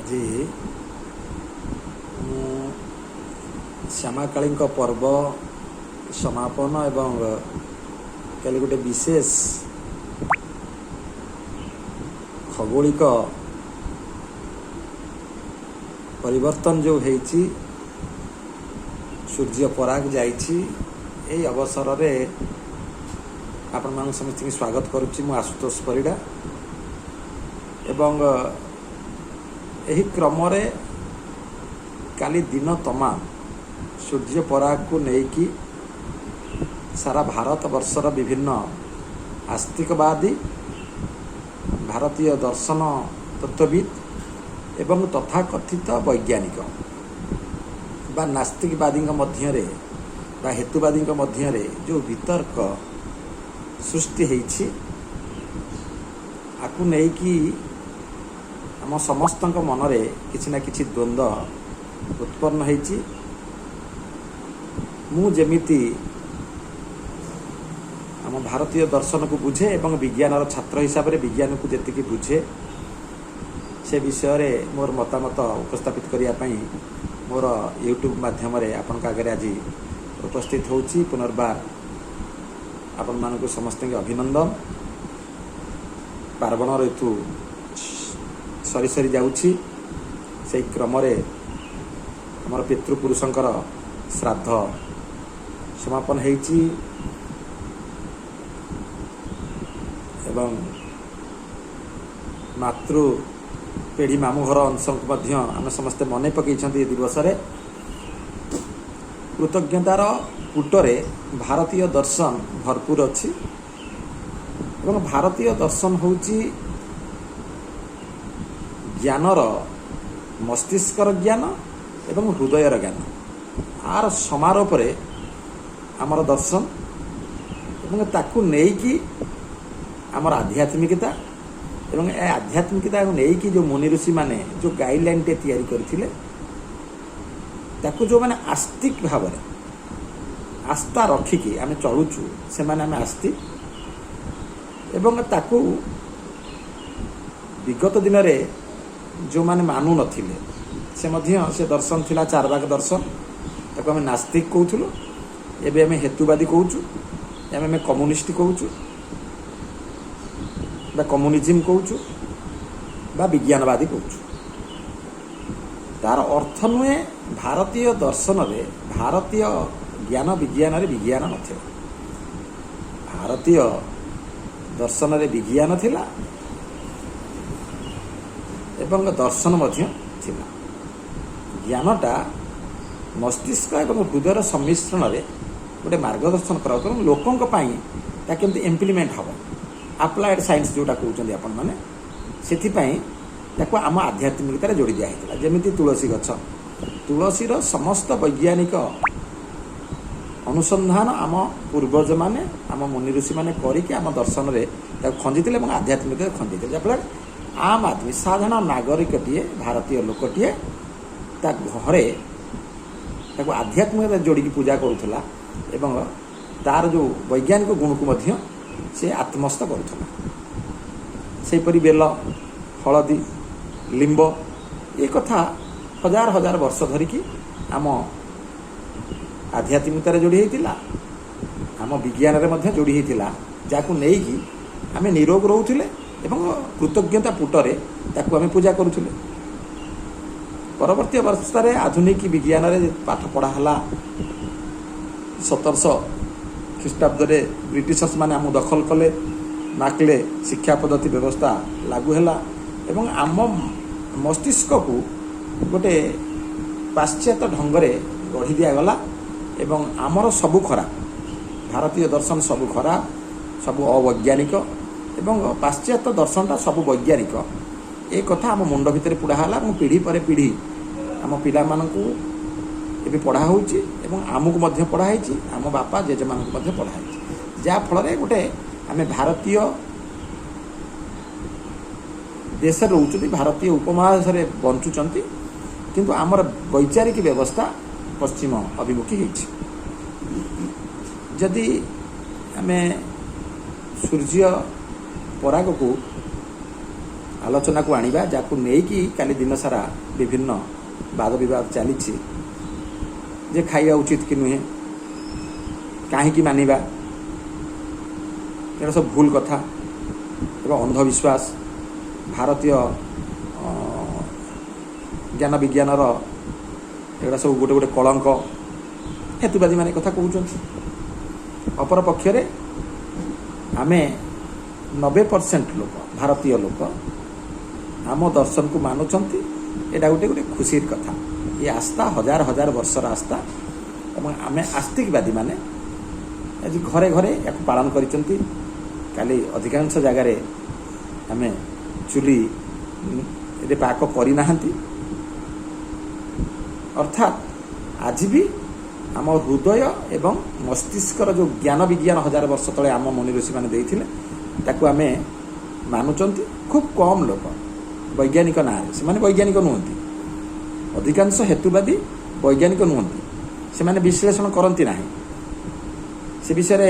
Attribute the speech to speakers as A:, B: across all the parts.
A: ଆଜି ଶ୍ୟାମାକାଳୀ पर्व समापन एवं कल गोटे विशेष खगोलिक परिवर्तन जो होती सूर्य पराग जाइछि एई अवसर रे आपण मान समस्त स्वागत करुच्ची मु आशुतोष परिडा एवं एही क्रम रे काली दिन तमाम सूर्य पराग को लेकी सारा भारत वर्षर विभिन्न आस्तिकवादी भारतीय दर्शन तत्वविद एवं तथाकथित वैज्ञानिक बा नास्तिकवादी मध्य बा हेतुवादी मध्य जो वितर्क सृष्टि होइछि आकु नेकी आम समस्त मनरे किछि ना किछि द्वंद्व उत्पन्न होइछि। मु जेमिति आम भारतीय दर्शन को बुझे एवं विज्ञान छात्र हिसाब से विज्ञान को जी बुझे से विषय रे मोर मतामत उपस्थापित करने मोर यूट्यूब माध्यम आपण आगे आज उपस्थित होची। पुनर्बार आपण मानक समस्त अभिनंदन। पार्वण ऋतु सरी सरी जाउछि से क्रम रे हमर पितृपुरुषंकर श्राद्ध समापन होइछि एवं मातृ पीढ़ी मामुघर अंश आम समस्ते मन पकई दिवस रे कृतज्ञतार पुटरे भारतीय दर्शन भरपूर अच्छी एवं भारतीय दर्शन होउछि ज्ञानर मस्तिष्कर ज्ञान एवं हृदयर ज्ञान आर समारोह पर आमर दर्शन एवं ताकू नेकी आमर आध्यात्मिकता एवं ए आध्यात्मिकता नेकी जो मुनि ऋषि माने जो गाइडलाइन टे तैयारी करथिले ताकू जो माने आस्तिक भाव में आस्था रखिकी आम चलुचु से माने आम आस्तिक एवं ताकू विगत दिन रे जो माने मानु नथिले से मध्य से दर्शन थिला चारवाक दर्शन ताकू आम नास्तिक कहूथुलो एबे आम हेतुवादी कहूचु आम कम्युनिस्ट कहूचु बा कम्युनिज्म कहूचु बा विज्ञानवादी कहूचु। तार अर्थ नुहे भारतीय दर्शन रे भारतीय ज्ञान विज्ञान रे विज्ञान नथिला भारतीय दर्शन रे विज्ञान थिला एवं दर्शन मध्य थिला। ज्ञानटा मस्तिष्क एवं हृदयर सम्मिश्रण रे गोटे मार्गदर्शन करा लोकों केमती इम्प्लीमेंट हम अप्लाइड साइंस जोटा कहते आपण मैंने से आम आध्यात्मिकतार जोड़ी दिखाई जमी तुलसी गछ तुलसीर समस्त वैज्ञानिक अनुसंधान आम पूर्वज माने आम मुनि ऋषि माने करिक आम दर्शन रे खंजीते आध्यात्मिकता खंजीते जहाँफल आम आदमी साधारण नागरिकटीए भारतीय लोकटीए घरे आध्यात्मिकता जोड़ी पूजा करुला एवं तार जो वैज्ञानिक गुण को मध्य से आत्मस्थ करुला। सेपरी बेल हलदी लिंब ये कथा हजार हजार वर्ष धरिकी आम आध्यात्मिकतार जोड़ी होता आम विज्ञान रे मध्य जोड़ी होता जहाँ नहीं आम निरोग रोले एवं कृतज्ञता पुटरे ताकू आम पूजा करुले। परवर्ती वर्ष आधुनिक विज्ञान रे पाठ पढ़ाला 1700 ख्रीष्टाब्द ब्रिटिशर्स माने आम दखल कले नाकले शिक्षा पद्धति व्यवस्था लागू है एवं आम मस्तिष्क को गोटे पाश्चात्य ढंगरे गढ़ी दिगला एवं आमर सबू खराब भारतीय दर्शन सबू खराब सबू अवैज्ञानिक एवं पाश्चात्य दर्शनटा सबू वैज्ञानिक ए कथा आम मुंड भितर पुड़ाला पीढ़ी पर पीढ़ी आम पिला मानकू एबे पढ़ा होउची एवं आमको मध्य पढ़ाई आम बापा जेजे मानक मध्य पढ़ाई जहाँ फल गोटे आम भारतीय देश रोचुं भारतीय उपमहादेश बंचुंट किंतु आमर वैचारिक व्यवस्था पश्चिम अभिमुखी होइछि। जदि आम सूर्य पराग को आलोचना को आनिबा जाकु नेकी काली दिन सारा विभिन्न वाद विवाद चली जे खाइबा उचित कि नुहे कहीं मानिबा ये सब भूल कथा एवं अंधविश्वास भारतीय ज्ञान विज्ञान एगुड़ा सब गोटे गोटे कलंक हेतुवादी माने कथा कहते। अपर पक्षरे आमे 90% लोक भारतीय लोक आम दर्शन को मानुंट एटा गोटे गोटे खुशी कथा। ये आस्था हजार हजार वर्षर आस्था एवं आमे आस्तिकवादी माने आज घरे घरे या पालन करिसेंती। काली अधिकांश जगार आमे चुली ये पाक करना अर्थात आज भी आम हृदय एवं मस्तिष्कर जो ज्ञान विज्ञान हजार वर्ष तले आम मुनि ऋषि मैंने देते ताकू आमे मानुंट। खूब कम लोक वैज्ञानिक ना से वैज्ञानिक नुहति अधिकांश हेतुवादी वैज्ञानिक नुहति से विश्लेषण करती ना से विषय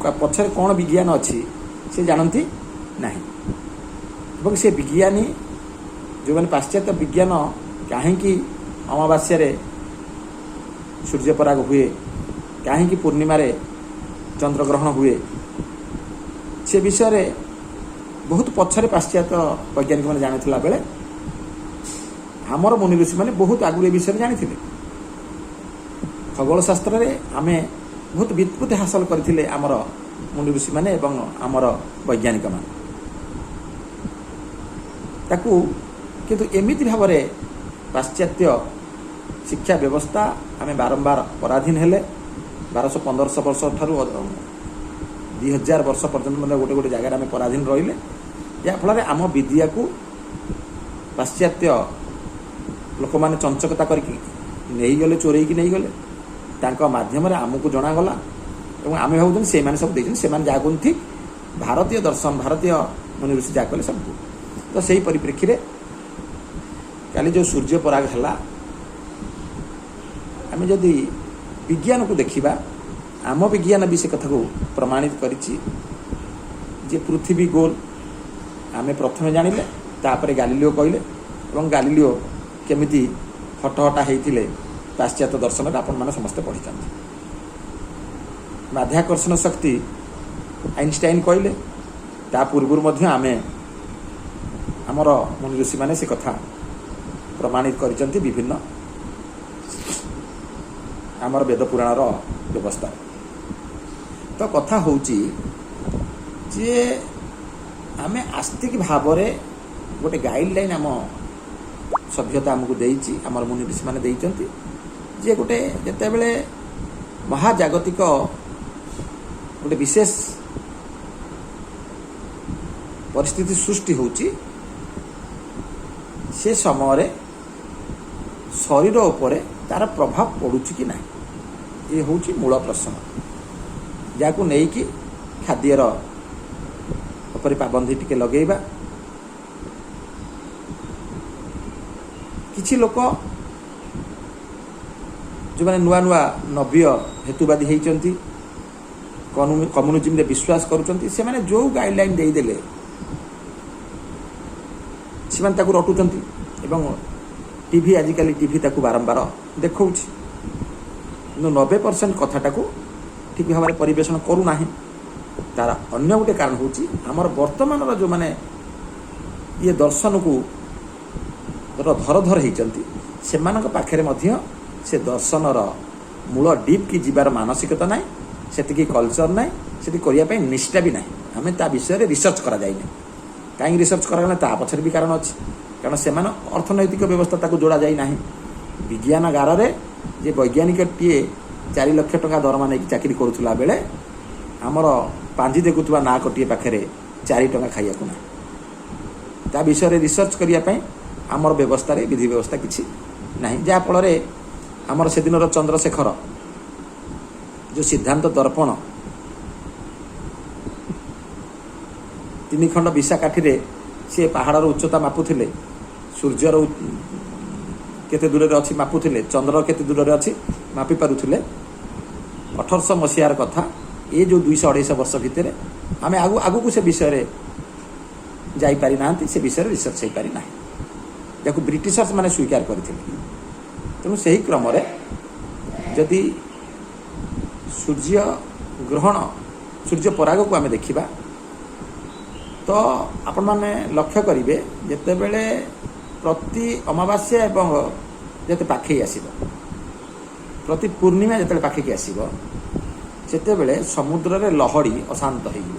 A: पछरे कौन विज्ञान अच्छी से जानती ना से विज्ञानी जो मैंने पाश्चात्य विज्ञान कहीं अमावास्या सूर्यपराग हुए कहीं पूर्णिमा चंद्रग्रहण हुए से विषय बहुत पछरे पाश्चात्य वैज्ञानिक मैंने जानी बेले आमर मुनि ऋषि मैंने बहुत आगु ए विषय जानी। खगोल शास्त्र रे आमे बहुत व्युत्पत्ति हासिल करथिले आमर मुनि ऋषि मैंने एवं आमर वैज्ञानिक मान ताकू किंतु एमिति भाव पाश्चात्य शिक्षा व्यवस्था आमे बारंबार पराधीन हेले 1200-1500 वर्ष ठारू 2000 वर्ष पर्यंत मतलब गोटे गोटे जगह आमे पराधीन रहिले याफल आम विद्या को पाश्चात्य लोक मैंने चंचकता करके नहीं गले चोरई की नहीं गले तांका माध्यम आमको जनागला और आम भावुँ से सब देखते से जहाँ ठीक भारतीय दर्शन भारतीय मुनि ऋषि जहाँ कले सब तो सही परिप्रेक्षी रे काली जो सूर्य पराग है आम जदि विज्ञान को देखा आम विज्ञान भी से कथा को प्रमाणित करिछि जे पृथ्वी गोल आमे प्रथमे जानिले तापरे गालीलियो कहले और गालीलियो केमिति हटहटा होते पाश्चात्य दर्शन आपण मैंने समस्ते पढ़ी माध्याकर्षण शक्ति आइनस्टाइन कहले ता पूर्व आमे आमर मुनि ऋषि मैंने से कथा प्रमाणित करिसेंती विभिन्न आमर वेद पुराण व्यवस्था। तो कथा होची जे आमे आस्तिक भाव गोटे गाइडलाइन आम सभ्यता आमको देइछि आमर मुनि ऋषि मैंने देइचंती जे गोटे जेतेबेले महाजागतिक गोटे विशेष परिस्थिति सृष्टि होची से समय शरीर उपरे तार प्रभाव पड़ुछि कि नहीं ये होची मूल प्रश्न जाकू नहीं कि खाद्यर उपरे पाबंदी टिके लगेइबा। किछि लोक जो मैंने नुआ नुआ नव्य हेतुवादी होती कम्युनिज्म रे विश्वास करुँच से मैंने जो गाइडलाइन देदेले से रटुंट टीवी आजिकल टीवी ताकू बारंबार देखा 90% कथाटा को ठीक भाव में परिवेशन करूना तार अन्य गोटे कारण होची आमर वर्तमान जो मैंने ये दर्शन को धर धर होती से पाखे से दर्शन मूल डीप की जीवार मानसिकता ना से कल्चर ना से करने निष्ठा भी ना आम ता विषय रिसर्च करा जाए कहीं रिसर्च करा ता पछरे भी कारण अच्छी कारण से अर्थनैतिक व्यवस्था जोड़ा जाए ना विज्ञान गार रे जे वैज्ञानिक टीए 4 लाख टका दरमा नहीं चाकरी करुला बेले आमर पांजी देखुवा ना कटे पाखे 4 टका खाइया ना ता विषय रिसर्च करने आमर व्यवस्था रे विधि व्यवस्था किसी ना जहाँफल आमर से दिन चंद्रशेखर जो सिद्धांत दर्पण 3 खंड विषा काठी सी पहाड़र उच्चता मापुले सूर्यर केते दूर अच्छी मापुले चंद्र केते दूर अच्छी मापी पारुले 1800 मसीहार कथा ये जो 200-250 वर्ष भितर आम आगु आगु को से विषय ଯାଇପାରି ନାହାନ୍ତି ସେ ବିଷୟରେ ରିସର୍ଚ୍ଚ ହେଇପାରି ନାହିଁ ଯାହାକୁ ବ୍ରିଟିଶର୍ସ ମାନେ ସ୍ୱୀକାର କରିଥିଲେ। ତେଣୁ ସେହି କ୍ରମରେ ଯଦି ସୂର୍ଯ୍ୟ ଗ୍ରହଣ ସୂର୍ଯ୍ୟ ପରାଗକୁ ଆମେ ଦେଖିବା ତ ଆପଣମାନେ ଲକ୍ଷ୍ୟ କରିବେ ଯେତେବେଳେ ପ୍ରତି ଅମାବାସ୍ୟା ଏବଂ ଯେତେ ପାଖେଇ ଆସିବ ପ୍ରତି ପୂର୍ଣ୍ଣିମା ଯେତେବେଳେ ପାଖେଇକି ଆସିବ ସେତେବେଳେ ସମୁଦ୍ରରେ ଲହଡ଼ି ଅଶାନ୍ତ ହେଇଯିବ,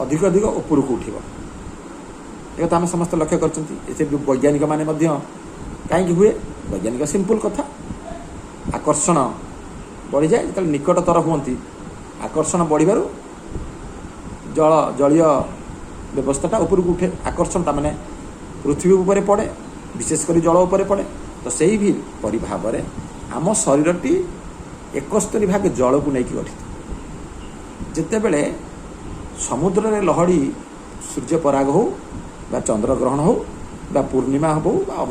A: ଅଧିକ ଅଧିକ ଉପରକୁ ଉଠିବ। ଏ କଥା ଆମେ ସମସ୍ତେ ଲକ୍ଷ୍ୟ କରିଛନ୍ତି। ଏଥିରେ ବୈଜ୍ଞାନିକମାନେ ମଧ୍ୟ କାହିଁକି ହୁଏ? ବୈଜ୍ଞାନିକ ସିମ୍ପଲ୍ କଥା, ଆକର୍ଷଣ ବଢ଼ିଯାଏ। ଯେତେବେଳେ ନିକଟତର ହୁଅନ୍ତି ଆକର୍ଷଣ ବଢ଼ିବାରୁ ଜଳୀୟ ବ୍ୟବସ୍ଥାଟା ଉପରକୁ ଉଠେ। ଆକର୍ଷଣ ତାମାନେ ପୃଥିବୀ ଉପରେ ପଡ଼େ, ବିଶେଷ କରି ଜଳ ଉପରେ ପଡ଼େ। ତ ସେହିପରି ଭାବରେ ଆମ ଶରୀରଟି 71% ଜଳକୁ ନେଇକି ଗଠିତ। ଯେତେବେଳେ ସମୁଦ୍ରରେ ଲହଡ଼ି ସୂର୍ଯ୍ୟ ପରାଗ ହେଉ ବା ଚନ୍ଦ୍ରଗ୍ରହଣ ହେଉ ବା ପୂର୍ଣ୍ଣିମା ହେଉ ବା